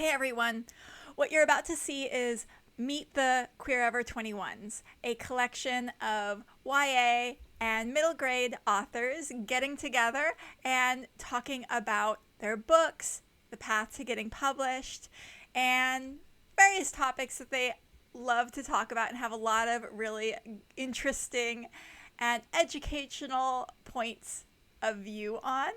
Hey everyone, what you're about to see is Meet the Queerever 21s, a collection of YA and middle grade authors getting together and talking about their books, the path to getting published, and various topics that they love to talk about and have a lot of really interesting and educational points of view on.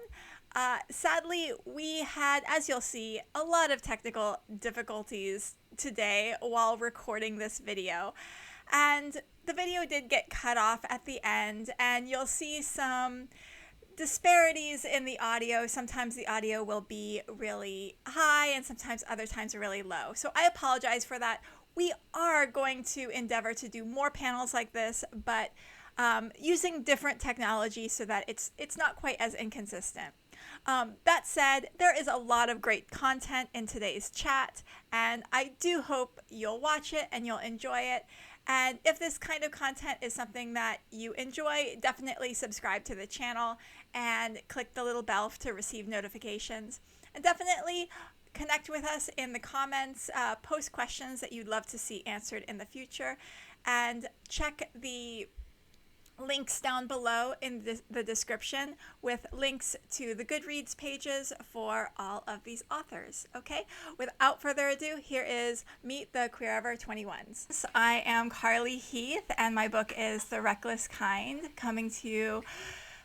Sadly, we had, as you'll see, a lot of technical difficulties today while recording this video. And the video did get cut off at the end, and you'll see some disparities in the audio. Sometimes the audio will be really high, and sometimes other times really low. So I apologize for that. We are going to endeavor to do more panels like this, but using different technology so that it's not quite as inconsistent. That said, there is a lot of great content in today's chat, and I do hope you'll watch it and you'll enjoy it. And if this kind of content is something that you enjoy, definitely subscribe to the channel and click the little bell to receive notifications. And definitely connect with us in the comments, post questions that you'd love to see answered in the future, and check the links down below in the description with links to the Goodreads pages for all of these authors. Okay, without further ado, here is Meet the Queerever 21s. I am Carly Heath, and my book is The Reckless Kind, coming to you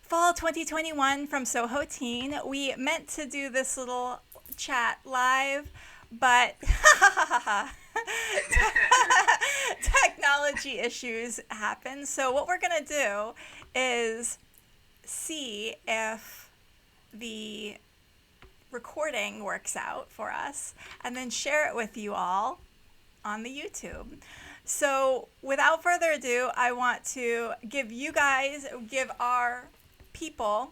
fall 2021 from Soho Teen. We meant to do this little chat live, but technology issues happen. So what we're going to do is see if the recording works out for us and then share it with you all on the YouTube. So without further ado, I want to give our people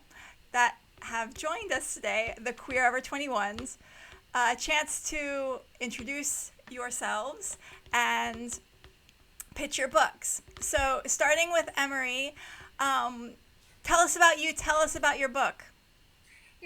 that have joined us today, the Queerever 21s, a chance to introduce yourselves and pitch your books. So starting with Emery, tell us about you, tell us about your book.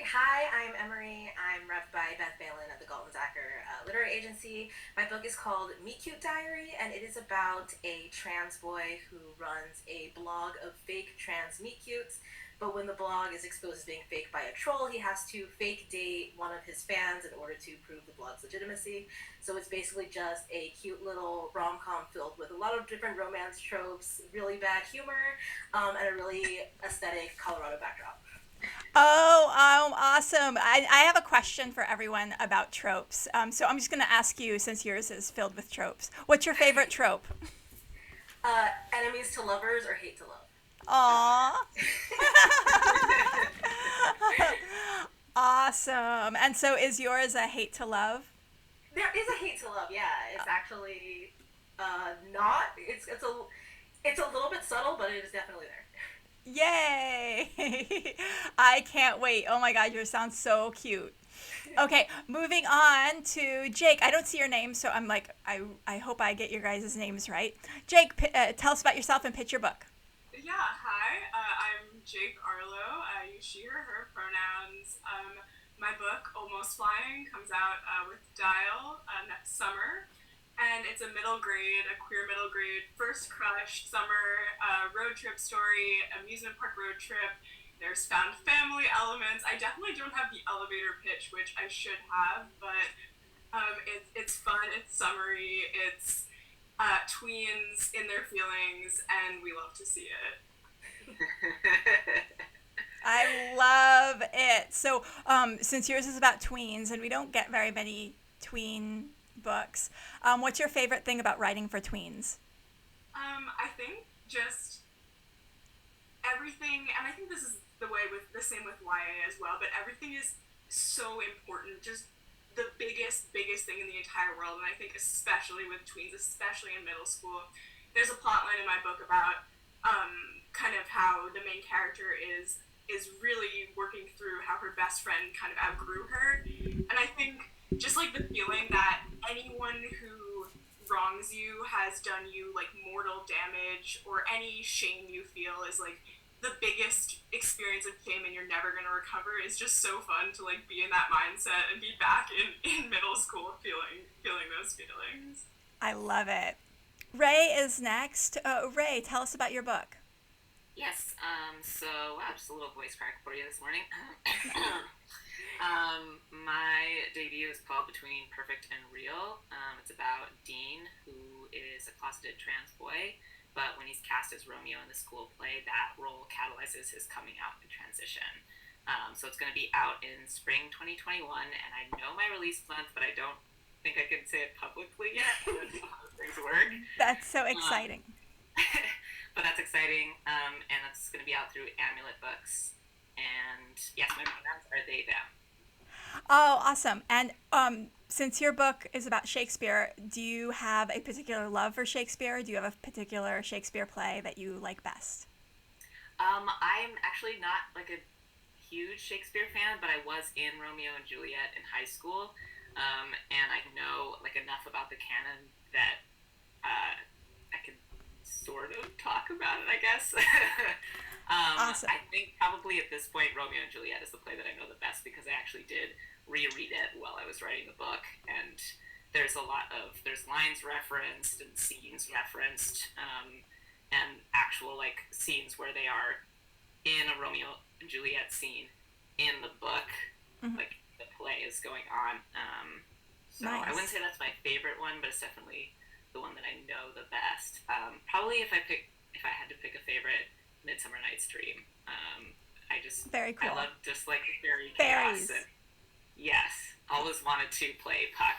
Hi, I'm Emery. I'm rep by Beth Balin at the Galton Zacher Literary Agency. My book is called Meet Cute Diary, and it is about a trans boy who runs a blog of fake trans meet cutes. But when the blog is exposed as being fake by a troll, he has to fake date one of his fans in order to prove the blog's legitimacy. So it's basically just a cute little rom-com filled with a lot of different romance tropes, really bad humor, and a really aesthetic Colorado backdrop. Oh, awesome. I have a question for everyone about tropes. So I'm just going to ask you, since yours is filled with tropes. What's your favorite trope? Enemies to lovers or hate to love. Aww. Awesome. And so is yours a hate to love? There is a hate to love, yeah. It's actually not. It's a little bit subtle, but it is definitely there. Yay! I can't wait. Oh my god, yours sounds so cute. Okay, moving on to Jake. I don't see your name, so I'm like, I hope I get your guys' names right. Jake, tell us about yourself and pitch your book. Yeah, hi, I'm Jake Arlo. I use she, her pronouns. My book, Almost Flying, comes out with Dial next summer. And it's a queer middle grade first crush summer road trip story, amusement park road trip. There's found family elements. I definitely don't have the elevator pitch, which I should have, but it's fun, it's summery, it's tweens in their feelings, and we love to see it. I love it. So since yours is about tweens, and we don't get very many tween books, what's your favorite thing about writing for tweens? I think just everything, and I think this is the same with YA as well, but everything is so important, just the biggest thing in the entire world. And I think especially with tweens, especially in middle school, there's a plot line in my book about kind of how the main character is really working through how her best friend kind of outgrew her. And I think just like the feeling that anyone who wrongs you has done you like mortal damage, or any shame you feel is like the biggest experience of shame and you're never going to recover, is just so fun to like be in that mindset and be back in middle school feeling those feelings. I love it. Ray is next. Ray, tell us about your book. Yes. So wow, just a little voice crack for you this morning. My debut is called Between Perfect and Real. It's about Dean, who is a closeted trans boy, but when he's cast as Romeo in the school play, that role catalyzes his coming out and transition. So it's going to be out in spring 2021, and I know my release month, but I don't think I can say it publicly yet. I don't know how things work. That's so exciting. But that's exciting, and that's going to be out through Amulet Books. And yes, my pronouns are they, them. Oh, awesome. And since your book is about Shakespeare, do you have a particular love for Shakespeare? Do you have a particular Shakespeare play that you like best? I'm actually not like a huge Shakespeare fan, but I was in Romeo and Juliet in high school, and I know like enough about the canon that I can sort of talk about it, I guess. Awesome. I think probably at this point, Romeo and Juliet is the play that I know the best because I actually did reread it while I was writing the book, and there's lines referenced and scenes referenced, and actual like scenes where they are in a Romeo and Juliet scene in the book, like the play is going on. So nice. I wouldn't say that's my favorite one, but it's definitely the one that I know the best. Probably if I had to pick a favorite, Midsummer Night's Dream. Very cool. I love just like fairy chaos. And, yes, always wanted to play Puck.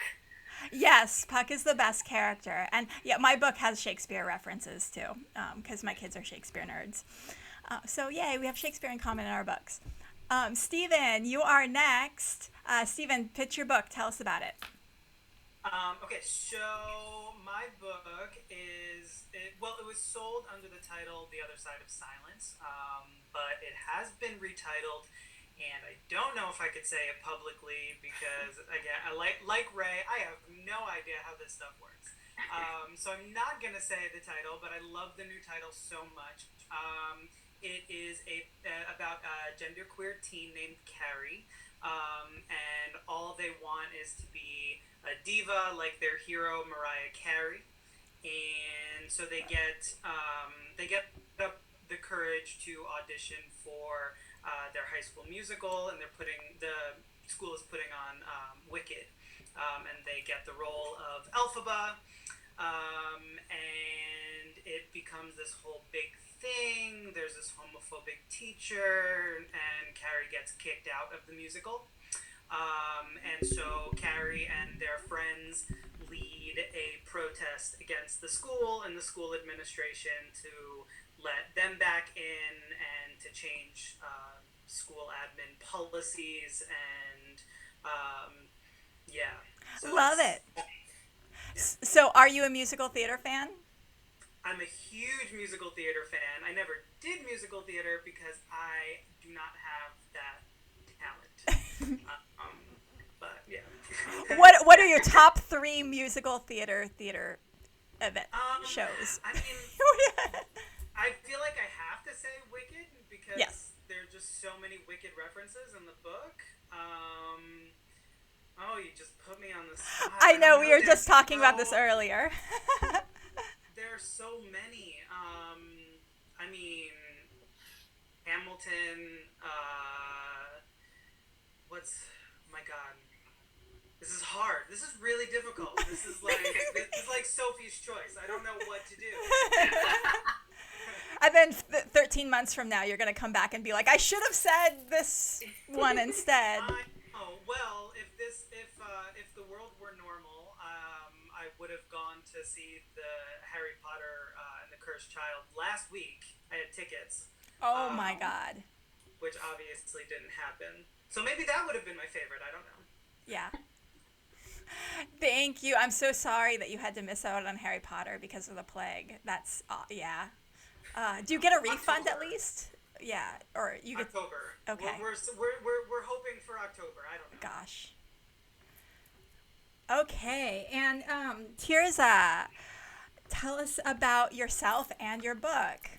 Yes, Puck is the best character. And yeah, my book has Shakespeare references too, because my kids are Shakespeare nerds. So yay, we have Shakespeare in common in our books. Stephen, you are next. Stephen, pitch your book. Tell us about it. Okay, so my book it was sold under the title The Other Side of Silence, but it has been retitled, and I don't know if I could say it publicly because, again, like Ray, I have no idea how this stuff works. So I'm not going to say the title, but I love the new title so much. It is about a genderqueer teen named Carrie, and all they want is to be a diva like their hero Mariah Carey, and so they get up the courage to audition for their high school musical, and the school is putting on Wicked, and they get the role of Elphaba, and it becomes this whole big thing. There's this homophobic teacher, and Carrie gets kicked out of the musical. And so Carrie and their friends lead a protest against the school and the school administration to let them back in and to change school admin policies and yeah. So Love it. Yeah. So are you a musical theater fan? I'm a huge musical theater fan. I never did musical theater because I do not have that talent. But yeah. What are your top 3 musical theater event shows? I mean, I feel like I have to say Wicked because there are just so many Wicked references in the book. Oh, you just put me on the spot. I know, we were just talking about this earlier. There are so many. I mean, Hamilton, my God. This is hard. This is really difficult. This is like Sophie's Choice. I don't know what to do. And then 13 months from now, you're going to come back and be like, I should have said this one instead. Well, if the world were normal, I would have gone to see the Harry Potter and the Cursed Child last week. I had tickets. Oh my God. Which obviously didn't happen. So maybe that would have been my favorite. I don't know. Yeah. Thank you. I'm so sorry that you had to miss out on Harry Potter because of the plague. That's, yeah. Do you get a refund October. At least? Yeah. Or you get October. Okay. We're hoping for October. I don't know. Gosh. Okay. And Tirza, tell us about yourself and your book.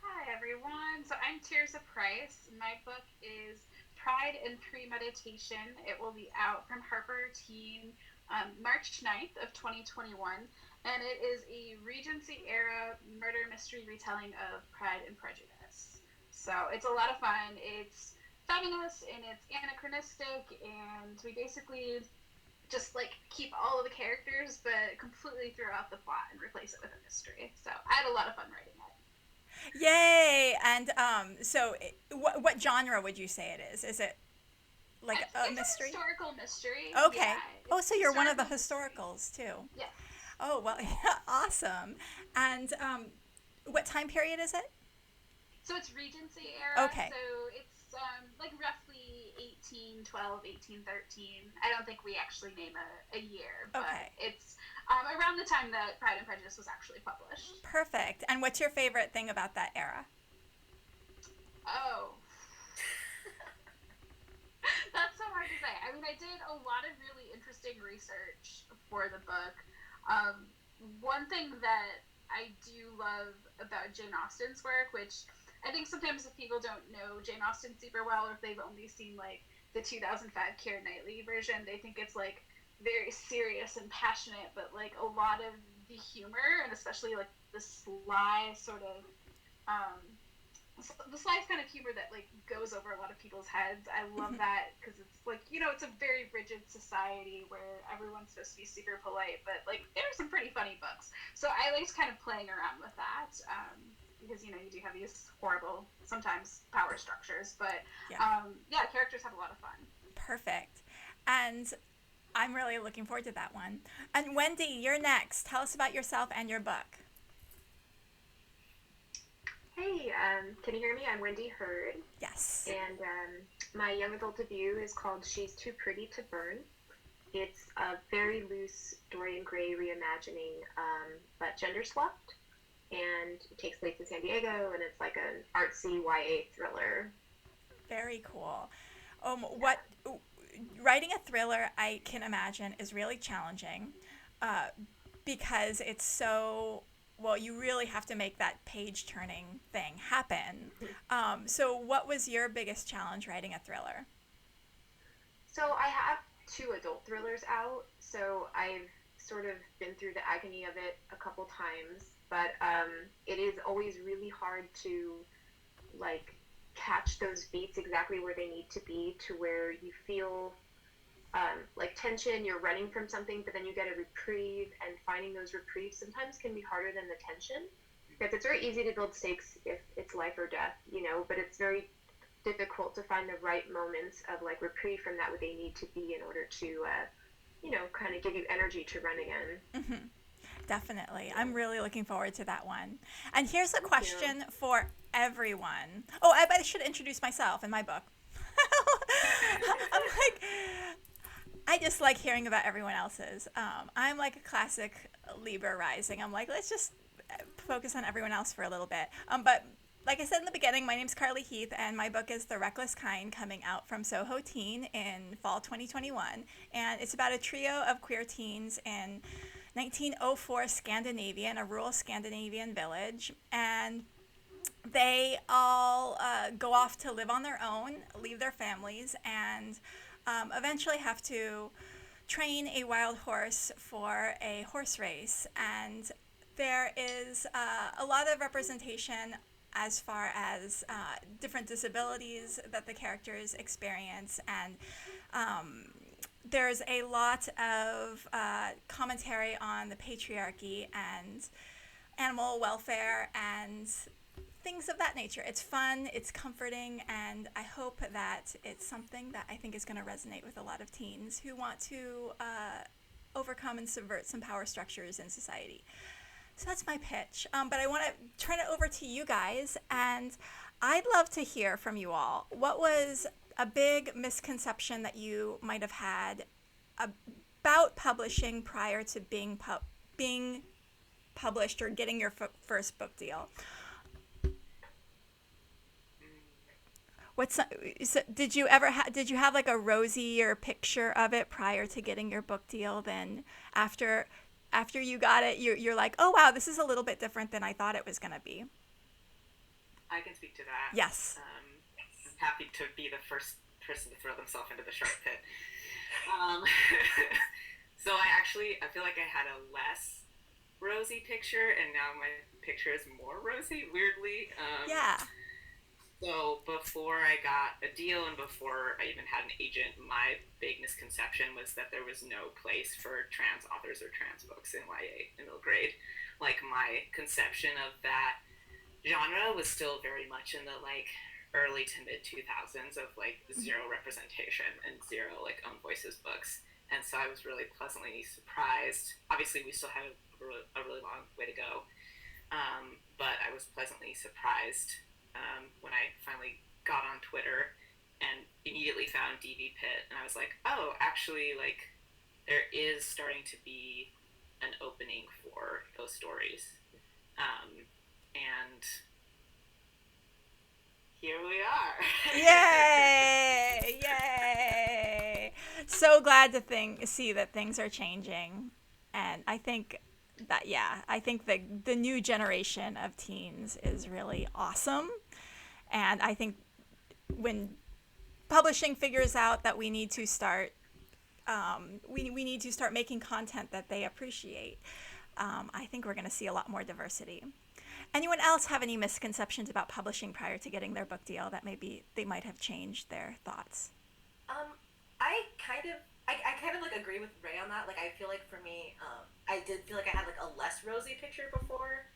Hi everyone. So I'm Tirza Price. My book is Pride and Premeditation. It will be out from Harper Teen March 9th of 2021. And it is a Regency era murder mystery retelling of Pride and Prejudice. So it's a lot of fun. It's feminist and it's anachronistic, and we basically just like keep all of the characters but completely throw out the plot and replace it with a mystery. So I had a lot of fun writing it. Yay! And what genre would you say it is? Is it like a mystery? It's a historical mystery. Okay. Yeah, Oh, so you're one of the historicals too. Yes. Oh, well, awesome. And what time period is it? So it's Regency era. Okay. So it's like roughly 1812, 1813. I don't think we actually name a year, but okay. It's around the time that Pride and Prejudice was actually published. Perfect. And what's your favorite thing about that era? Oh. That's so hard to say. I mean, I did a lot of really interesting research for the book. One thing that I do love about Jane Austen's work, which I think sometimes if people don't know Jane Austen super well, or if they've only seen like the 2005 Keira Knightley version, they think it's like very serious and passionate, but like a lot of the humor, and especially like the sly sort of the sly kind of humor that like goes over a lot of people's heads. I love that because it's like, you know, it's a very rigid society where everyone's supposed to be super polite, but like there are some pretty funny books. So I liked kind of playing around with that because, you know, you do have these horrible sometimes power structures, but yeah, characters have a lot of fun. Perfect. And I'm really looking forward to that one. And Wendy, you're next. Tell us about yourself and your book. Hey, can you hear me? I'm Wendy Hurd. Yes. And my young adult debut is called She's Too Pretty to Burn. It's a very loose Dorian Gray reimagining, but gender swapped. And it takes place in San Diego, and it's like an artsy YA thriller. Very cool. Writing a thriller, I can imagine, is really challenging because it's so... Well, you really have to make that page-turning thing happen. So what was your biggest challenge writing a thriller? So I have 2 adult thrillers out, so I've sort of been through the agony of it a couple times, but it is always really hard to, like, catch those beats exactly where they need to be to where you feel... like tension, you're running from something, but then you get a reprieve, and finding those reprieves sometimes can be harder than the tension. Because it's very easy to build stakes if it's life or death, you know, but it's very difficult to find the right moments of like reprieve from that, what they need to be in order to, you know, kind of give you energy to run again. Mm-hmm. Definitely. I'm really looking forward to that one. And here's a question for everyone. Oh, I should introduce myself in my book. I'm like... I just like hearing about everyone else's. I'm like a classic Libra rising. I'm like, let's just focus on everyone else for a little bit. But like I said in the beginning, my name's Carly Heath, and my book is The Reckless Kind, coming out from Soho Teen in fall 2021. And it's about a trio of queer teens in 1904 Scandinavia, in a rural Scandinavian village. And they all go off to live on their own, leave their families, and... eventually have to train a wild horse for a horse race. And there is a lot of representation as far as different disabilities that the characters experience. And there's a lot of commentary on the patriarchy and animal welfare and things of that nature. It's fun, it's comforting, and I hope that it's something that I think is going to resonate with a lot of teens who want to overcome and subvert some power structures in society. So that's my pitch. But I want to turn it over to you guys, and I'd love to hear from you all. What was a big misconception that you might have had about publishing prior to being published or getting your first book deal? Did you have like a rosier picture of it prior to getting your book deal? Then after you got it, you're like, oh wow, this is a little bit different than I thought it was gonna be. I can speak to that. Yes. I'm happy to be the first person to throw themselves into the shark pit. So I feel like I had a less rosy picture, and now my picture is more rosy, weirdly. Yeah. So before I got a deal and before I even had an agent, my big misconception was that there was no place for trans authors or trans books in YA in middle grade. Like, my conception of that genre was still very much in the like early to mid 2000s of like zero representation and zero like own voices books. And so I was really pleasantly surprised. Obviously, we still have a really long way to go, but I was pleasantly surprised when I finally got on Twitter and immediately found DV Pit, and I was like, oh, actually, like, there is starting to be an opening for those stories. And here we are. Yay! Yay! So glad to see that things are changing. And I think that, yeah, I think the new generation of teens is really awesome. And I think when publishing figures out that we need to start, we need to start making content that they appreciate, I think we're going to see a lot more diversity. Anyone else have any misconceptions about publishing prior to getting their book deal that maybe they might have changed their thoughts? I kind of like agree with Ray on that. Like, I feel like for me, I did feel like I had like a less rosy picture before,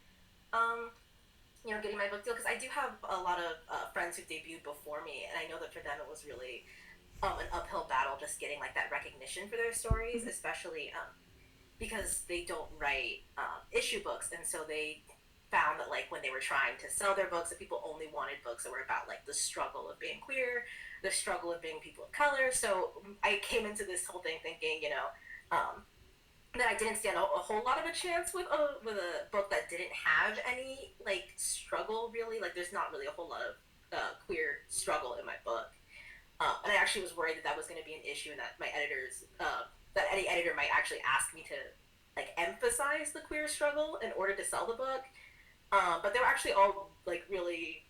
getting my book deal, because I do have a lot of friends who debuted before me, and I know that for them it was really an uphill battle just getting like that recognition for their stories, especially because they don't write issue books, and so they found that like when they were trying to sell their books, that people only wanted books that were about like the struggle of being queer, the struggle of being people of color. So I came into this whole thing thinking, that I didn't stand a whole lot of a chance with a book that didn't have any like struggle, really. Like, there's not really a whole lot of queer struggle in my book, and I actually was worried that that was going to be an issue, and that my editors, that any editor might actually ask me to like emphasize the queer struggle in order to sell the book. But they were actually all like really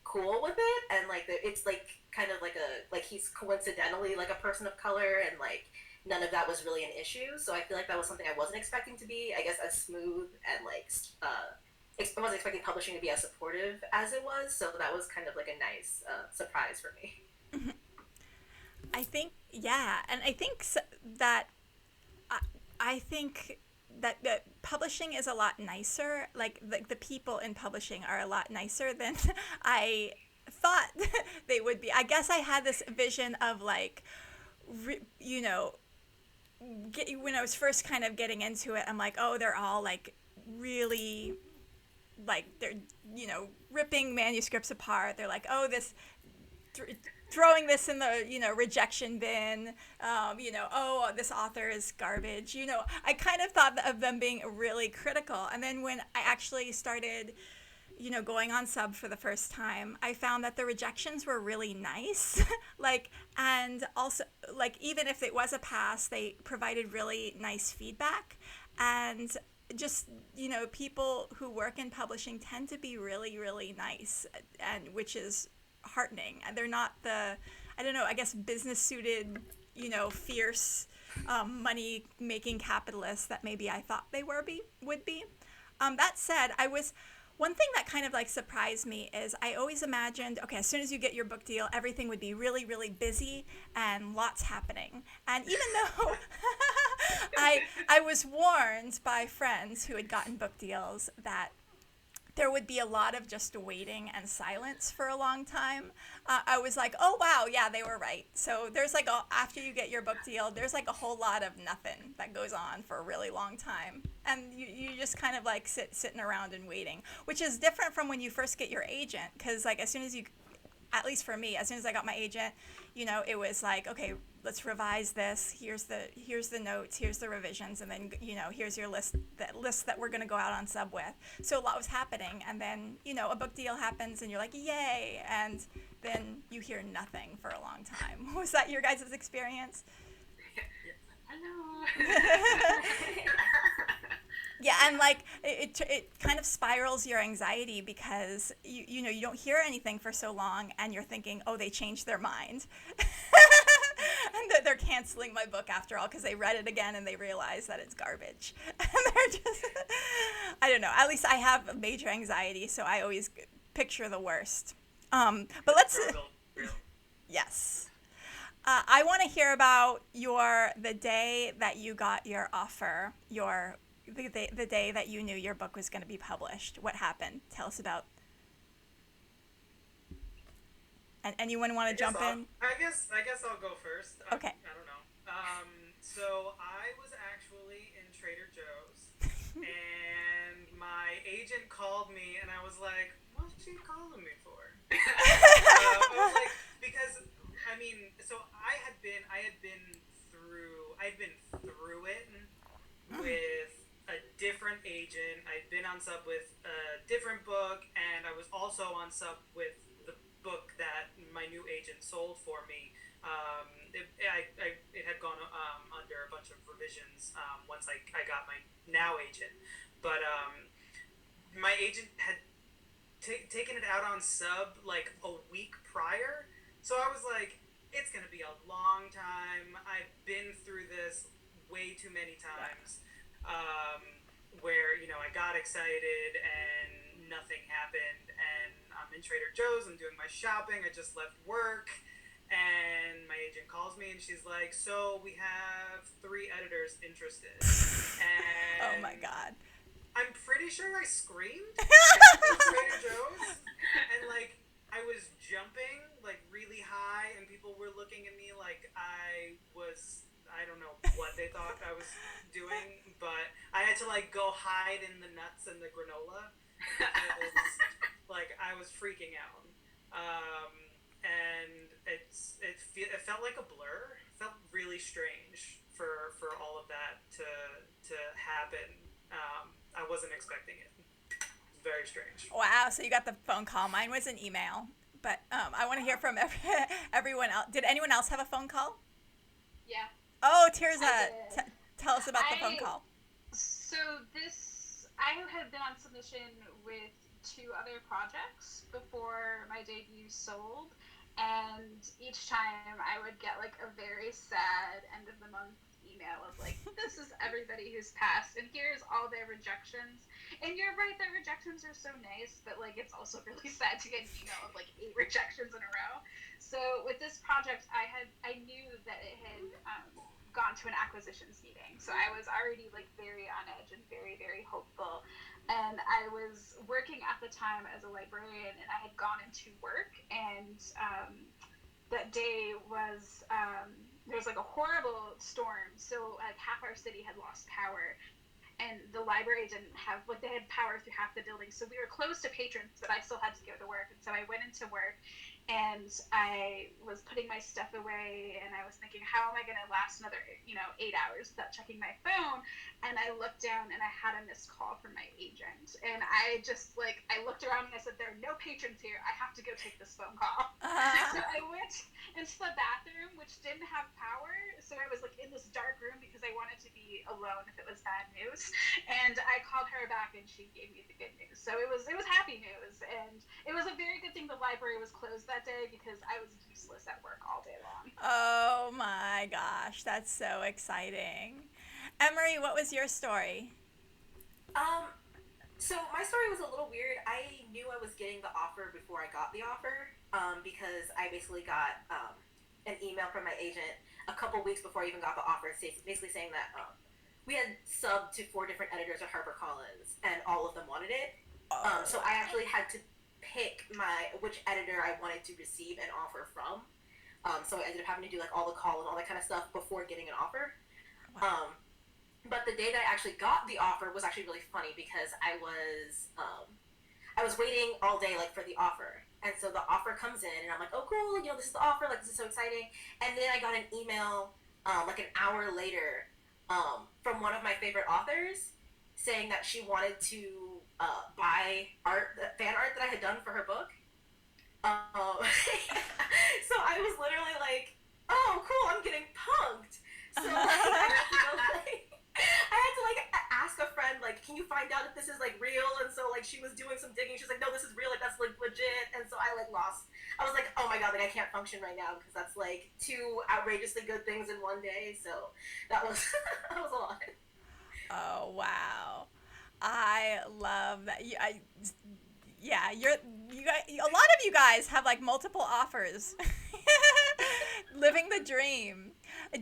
cool with it, and like it's like kind of like he's coincidentally like a person of color, and like none of that was really an issue. So I feel like that was something I wasn't expecting to be, I guess, as smooth, and like I wasn't expecting publishing to be as supportive as it was. So that was kind of like a nice surprise for me. I think, yeah, and I think that I think that publishing is a lot nicer. Like the people in publishing are a lot nicer than I thought they would be. I guess I had this vision of like, when I was first kind of getting into it, I'm like, oh, they're all like really, like they're ripping manuscripts apart. They're like, oh, this. Throwing this in the rejection bin, oh, this author is garbage. I kind of thought of them being really critical. And then when I actually started, going on sub for the first time, I found that the rejections were really nice. And also, even if it was a pass, they provided really nice feedback. And just, people who work in publishing tend to be really, really nice, and which is heartening. And they're not I guess business suited, fierce, money making capitalists that maybe I thought they would be. That said, one thing that kind of like surprised me is I always imagined, okay, as soon as you get your book deal, everything would be really, really busy and lots happening. And even though I was warned by friends who had gotten book deals that there would be a lot of just waiting and silence for a long time, I was like, oh, wow, yeah, they were right. So there's like, after you get your book deal, there's like a whole lot of nothing that goes on for a really long time. And you just kind of like sitting around and waiting, which is different from when you first get your agent. Because like as soon as at least for me, as soon as I got my agent, it was like, okay, let's revise this. Here's the notes, here's the revisions, and then, here's your list that we're going to go out on sub with. So a lot was happening, and then, a book deal happens, and you're like, yay, and then you hear nothing for a long time. Was that your guys' experience? Hello. Yeah, and like it kind of spirals your anxiety because you don't hear anything for so long, and you're thinking, oh, they changed their mind. canceling my book after all because they read it again and they realize that it's garbage. And they're just, I don't know. At least I have major anxiety, so I always picture the worst. But let's, yes. I want to hear about the day that you got your offer, the day that you knew your book was going to be published. What happened? Tell us about. And anyone want to jump in? I guess I'll go first. Okay. I don't know. So I was actually in Trader Joe's, and my agent called me, and I was like, "What's she calling me for?" I was like, because I mean, so I had been through it with a different agent. I'd been on sub with a different book, and I was also on sub with the book that my new agent sold for me. It had gone under a bunch of revisions once I got my now agent, but my agent had taken it out on sub like a week prior, so I was like, it's gonna be a long time. I've been through this way too many times, where I got excited and nothing happened, and I'm in Trader Joe's, I'm doing my shopping, I just left work, and my agent calls me and she's like, "So we have 3 editors interested." And Oh my God. I'm pretty sure I screamed at Trader Joe's, and like I was jumping like really high, and people were looking at me like I don't know what they thought I was doing, but I had to like go hide in the nuts and the granola. Like I was freaking out, and it felt like a blur. It felt really strange for all of that to happen. I wasn't expecting it. Very strange. Wow, so you got the phone call. Mine was an email. But I want to hear from everyone else. Did anyone else have a phone call? Yeah. Oh, Tirza, tell us about the phone call. So I had been on submission with 2 other projects before my debut sold. And each time I would get like a very sad end of the month email of like, this is everybody who's passed, and here's all their rejections. And you're right that rejections are so nice, but like it's also really sad to get an email of like 8 rejections in a row. So with this project, I knew that it had gone to an acquisitions meeting, so I was already like very on edge and very, very hopeful. And I was working at the time as a librarian, and I had gone into work, and that day was there was like a horrible storm, so like half our city had lost power. And the library didn't have, like, they had power through half the building. So we were closed to patrons, but I still had to go to work. And so I went into work, and I was putting my stuff away, and I was thinking, how am I going to last another, 8 hours without checking my phone? And I looked down, and I had a missed call from my agent. And I just, I looked around, and I said, there are no patrons here. I have to go take this phone call. So I went into the bathroom, which didn't have power. So I was, in this dark room because I wanted to be alone if it was bad news. And I called her back, and she gave me the good news. So it was happy news, and it was a very good thing the library was closed that day because I was useless at work all day long. Oh my gosh, that's so exciting. Emery, what was your story? So my story was a little weird. I knew I was getting the offer before I got the offer, because I basically got an email from my agent a couple weeks before I even got the offer, basically saying that we had subbed to 4 different editors at HarperCollins, and all of them wanted it. So I actually had to pick which editor I wanted to receive an offer from. So I ended up having to do all the call and all that kind of stuff before getting an offer. Wow. But the day that I actually got the offer was actually really funny because I was waiting all day for the offer. And so the offer comes in, and I'm like, oh cool, this is the offer, this is so exciting. And then I got an email an hour later from one of my favorite authors saying that she wanted to buy fan art that I had done for her book. So I was literally like, oh cool, I'm getting punked. So I had to ask a friend, can you find out if this is real? And so she was doing some digging. She's like, no, this is real, that's legit. And so I lost I was like, oh my god, like I can't function right now because that's like two outrageously good things in one day. So that was that was a lot. Oh wow. I love that. Yeah, you guys, a lot of you guys have like multiple offers. Living the dream.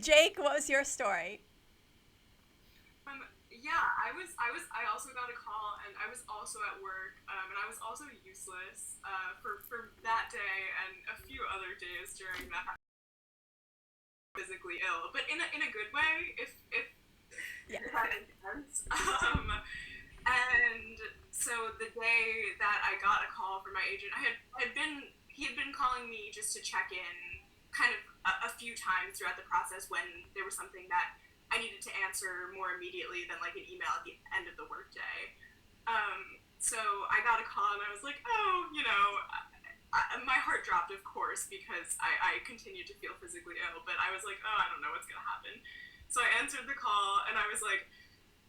Jake, what was your story? Yeah, I also got a call, and I was also at work, and I was also useless for that day and a few other days during that, physically ill, but in a good way, Yeah. if that makes sense. And so the day that I got a call from my agent, he had been calling me just to check in, kind of a few times throughout the process when there was something that I needed to answer more immediately than like an email at the end of the workday. So I got a call and I was like, oh, my heart dropped, of course, because I continued to feel physically ill, but I was like, oh, I don't know what's going to happen. So I answered the call and I was like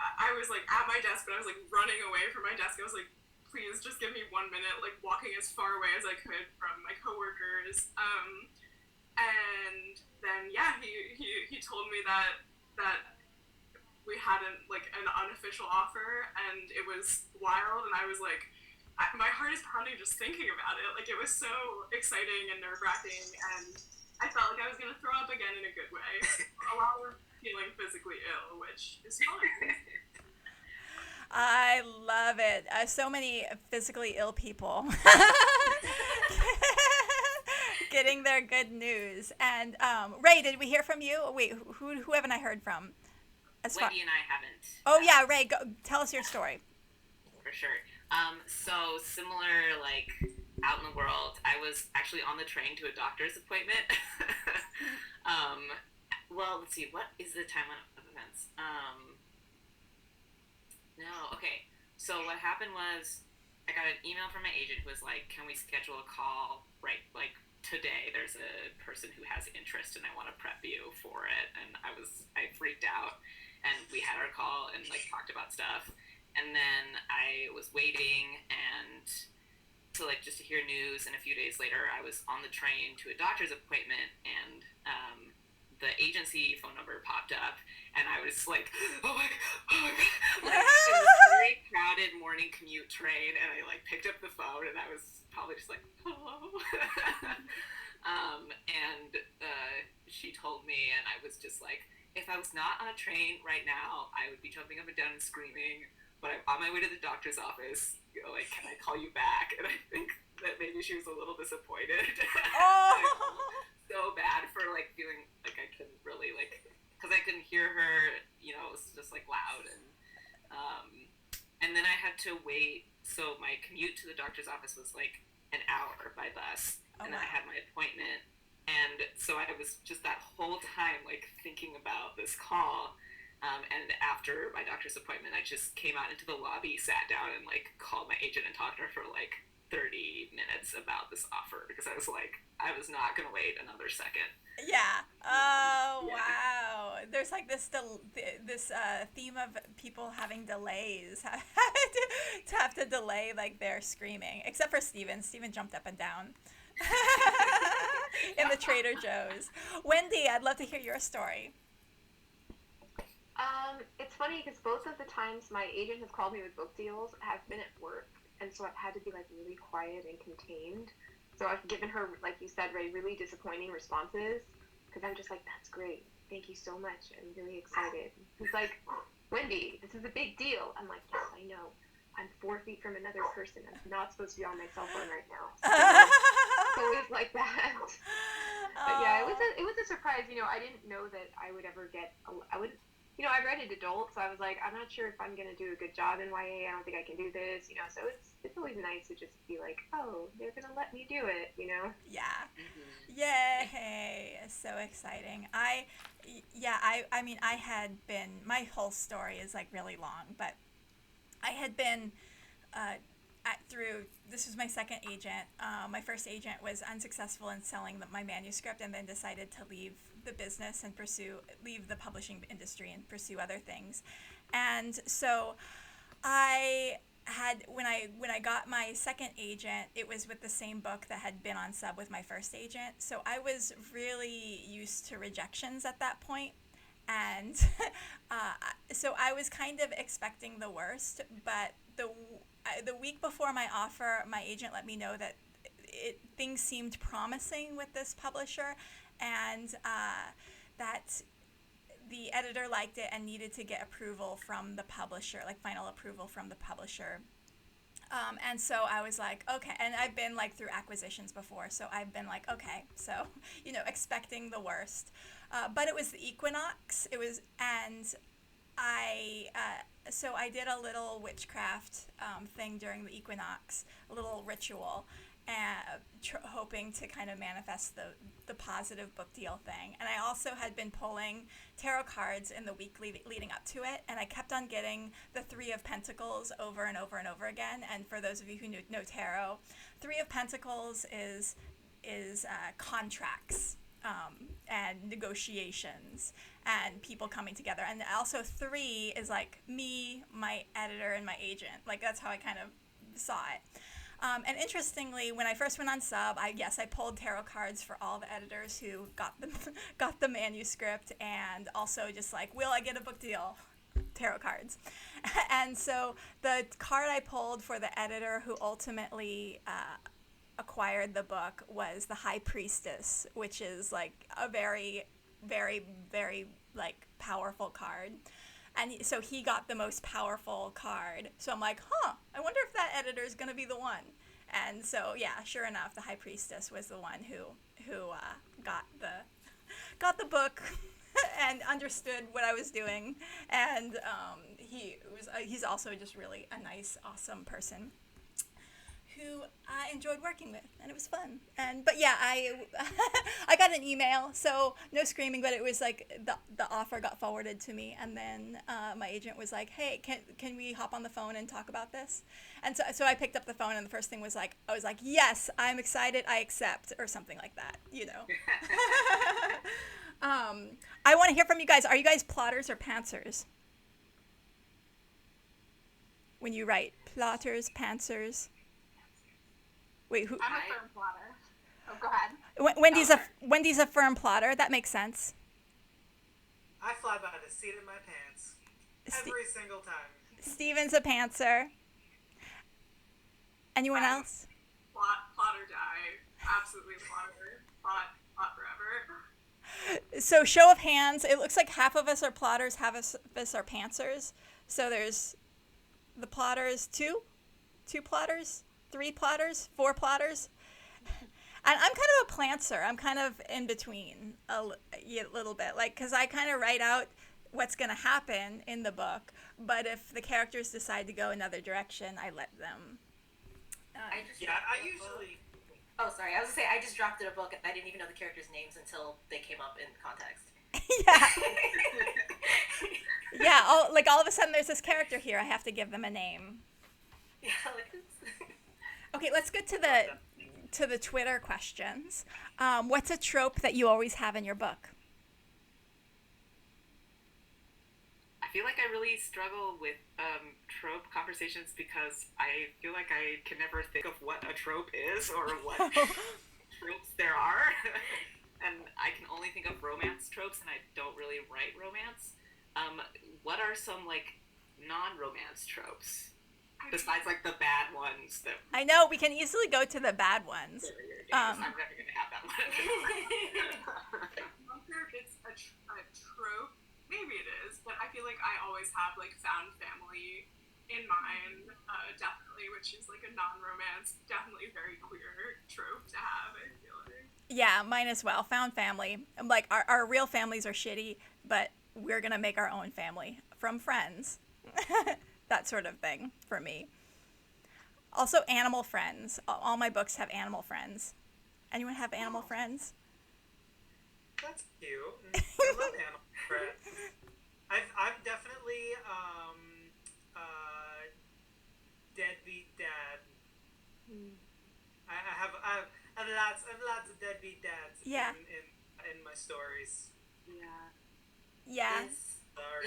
at my desk, but I was like running away from my desk. I was like, please just give me 1 minute, like walking as far away as I could from my coworkers. And then yeah, he told me that we had an unofficial offer, and it was wild, and I was like, my heart is pounding just thinking about it. Like, it was so exciting and nerve wracking, and I felt like I was gonna throw up again in a good way. A lot of feeling physically ill, which is fun. I love it. So many physically ill people getting their good news. And Ray, did we hear from you? Wait, who haven't I heard from? Wendy and I haven't. Oh yeah, Ray, go tell us your story. For sure. So similar, like out in the world, I was actually on the train to a doctor's appointment. um, well, let's see, what is the timeline of events? No, okay. So what happened was I got an email from my agent who was like, "Can we schedule a call right like today? There's a person who has interest and I want to prep you for it." And I freaked out, and we had our call and like talked about stuff. And then I was waiting and to like just to hear news, and a few days later I was on the train to a doctor's appointment, and the agency phone number popped up, and I was like, oh my god, like it was a very crowded morning commute train, and I like picked up the phone, and I was probably just like, hello. And she told me, and I was just like, if I was not on a train right now, I would be jumping up and down and screaming, but I'm on my way to the doctor's office. Like, can I call you back? And I think that maybe she was a little disappointed. Oh. So bad for like feeling like I couldn't really like, because I couldn't hear her, it was just like loud, and then I had to wait. So my commute to the doctor's office was like an hour by bus, and then I had my appointment, and so I was just that whole time like thinking about this call. And after my doctor's appointment, I just came out into the lobby, sat down, and like called my agent and talked to her for like 30 minutes about this offer, because I was like, I was not going to wait another second. Yeah. Oh, Yeah. wow. There's like this theme of people having delays, to have to delay like their screaming, except for Steven. Steven jumped up and down in the Trader Joe's. Wendy, I'd love to hear your story. It's funny because both of the times my agent has called me with book deals have been at work, and so I've had to be like really quiet and contained. So I've given her, like you said, Ray, really disappointing responses because I'm just like, that's great, thank you so much, I'm really excited. He's like, Wendy, this is a big deal. I'm like, yes, I know. I'm 4 feet from another person. I'm not supposed to be on my cell phone right now. So it's always like that. But yeah, it was a surprise. I didn't know that I would ever get. I read it adult, so I was like, I'm not sure if I'm gonna do a good job in YA. I don't think I can do this. So it's always nice to just be like, oh, they're gonna let me do it. Yeah. Mm-hmm. Yay. So exciting. I mean, I had been, my whole story is like really long, but I had been this was my second agent. My first agent was unsuccessful in selling my manuscript, and then decided to leave the business and leave the publishing industry and pursue other things. And so I had when I got my second agent, it was with the same book that had been on sub with my first agent. So I was really used to rejections at that point, and uh, so I was kind of expecting the worst. But the week before my offer, my agent let me know that things seemed promising with this publisher, and that the editor liked it and needed to get approval from the publisher, like final approval from the publisher. And so I was like, okay. And I've been like through acquisitions before, so I've been like, okay. So, expecting the worst. But it was the equinox. And so I did a little witchcraft thing during the equinox, a little ritual, and hoping to kind of manifest the positive book deal thing. And I also had been pulling tarot cards in the week leading up to it, and I kept on getting the Three of Pentacles over and over and over again. And for those of you who know tarot, Three of Pentacles is contracts and negotiations and people coming together. And also three is like me, my editor, and my agent. Like that's how I kind of saw it. And interestingly, when I first went on sub, I pulled tarot cards for all the editors who got the manuscript, and also just like, will I get a book deal? Tarot cards. And so the card I pulled for the editor who ultimately acquired the book was the High Priestess, which is like a very, very, very like powerful card. And so he got the most powerful card. So I'm like, I wonder if that editor is going to be the one. And so, yeah, sure enough, the High Priestess was the one who got the book and understood what I was doing. And he's also just really a nice, awesome person who I enjoyed working with, and it was fun. But yeah, I got an email, so no screaming, but it was like the offer got forwarded to me, and then my agent was like, hey, can we hop on the phone and talk about this? And so I picked up the phone, and the first thing was like, I was like, yes, I'm excited, I accept, or something like that, I want to hear from you guys. Are you guys plotters or pantsers? When you write, plotters, pantsers? Wait, who? I'm a firm plotter. Oh, go ahead. Wendy's a firm plotter. That makes sense. I fly by the seat of my pants every single time. Steven's a pantser. Anyone else? Plot or die. Absolutely plotter. Plot forever. So show of hands. It looks like half of us are plotters, half of us are pantsers. So there's the plotters, two plotters. 3 plotters, 4 plotters, and I'm kind of a plantser. I'm kind of in between a little bit, like, because I kind of write out what's going to happen in the book, but if the characters decide to go another direction, I let them. I usually. Oh, sorry. I was gonna say I just drafted a book and I didn't even know the characters' names until they came up in context. Yeah. All of a sudden, there's this character here. I have to give them a name. Yeah, like this. Okay, let's get to the Twitter questions. What's a trope that you always have in your book? I feel like I really struggle with trope conversations because I feel like I can never think of what a trope is or what tropes there are. And I can only think of romance tropes, and I don't really write romance. What are some like non-romance tropes? Besides, like, the bad ones that... I know, we can easily go to the bad ones. I'm never going to have that one. I'm not sure if it's a trope. Maybe it is, but I feel like I always have, like, found family in mind, definitely, which is, like, a non-romance, definitely very queer trope to have, I feel like. Yeah, mine as well. Found family. Like, our real families are shitty, but we're going to make our own family from friends. That sort of thing for me. Also, animal friends. All my books have animal friends. Anyone have animal friends? That's cute. I love animal friends. I've definitely deadbeat dad. I have lots of deadbeat dads. Yeah. In my stories. Yeah. Yeah.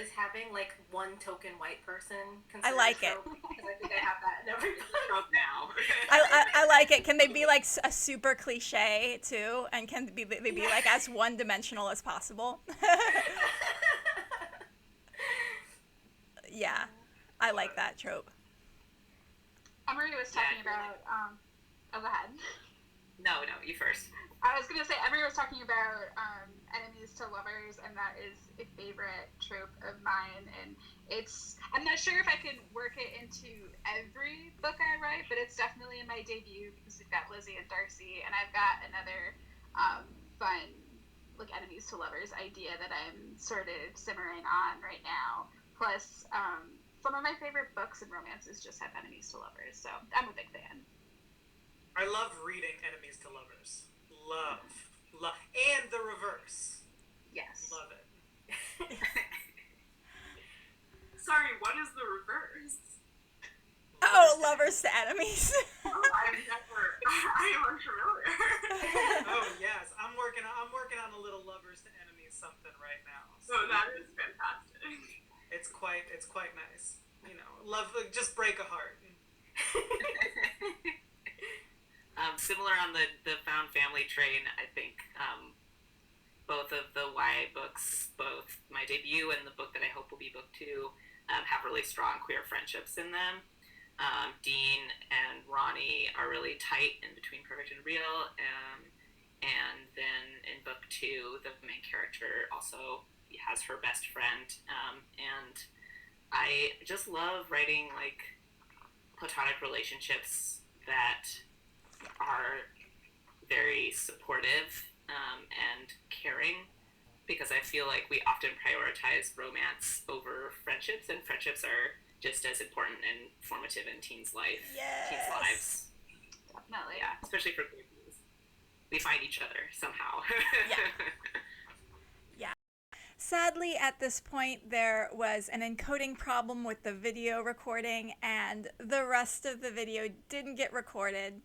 is having like one token white person I considered like a it. trope, because I think I have that in every Trope now. I like it. Can they be like a super cliche too? And can they be like as one dimensional as possible? Yeah, I like that trope. Emery was talking about. Oh, go ahead. No, you first. I was gonna say Emery was talking about enemies to lovers, and that is a favorite trope of mine. And I'm not sure if I can work it into every book I write, but it's definitely in my debut because we've got Lizzie and Darcy, and I've got another fun like enemies to lovers idea that I'm sort of simmering on right now. Plus, some of my favorite books and romances just have enemies to lovers, so I'm a big fan. I love reading enemies to lovers. Love. And the reverse. Yes. Love it. Sorry, what is the reverse? Oh, lovers to enemies. Oh, I am unfamiliar. Oh yes, I'm working on a little lovers to enemies something right now. So that is fantastic. It's quite nice. You know, love, just break a heart. Similar on the found family train, I think both of the YA books, both my debut and the book that I hope will be book 2, have really strong queer friendships in them. Dean and Ronnie are really tight in between Perfect and Real, and then in book 2, the main character also has her best friend, and I just love writing like platonic relationships that are very supportive and caring, because I feel like we often prioritize romance over friendships, and friendships are just as important and formative in teens' lives. Definitely. Yeah, especially for queer teens. We find each other somehow. Yeah. Sadly, at this point, there was an encoding problem with the video recording, and the rest of the video didn't get recorded.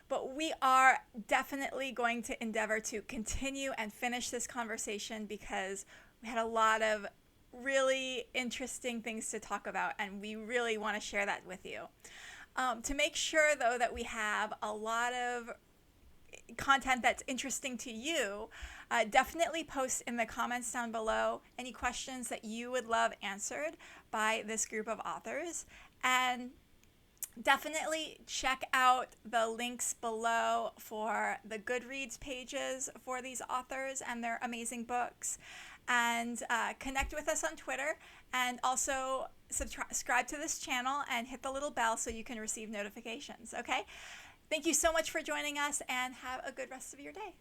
But we are definitely going to endeavor to continue and finish this conversation, because we had a lot of really interesting things to talk about, and we really want to share that with you. To make sure, though, that we have a lot of content that's interesting to you, definitely post in the comments down below any questions that you would love answered by this group of authors. And definitely check out the links below for the Goodreads pages for these authors and their amazing books. And connect with us on Twitter, and also subscribe to this channel and hit the little bell so you can receive notifications, okay? Thank you so much for joining us, and have a good rest of your day.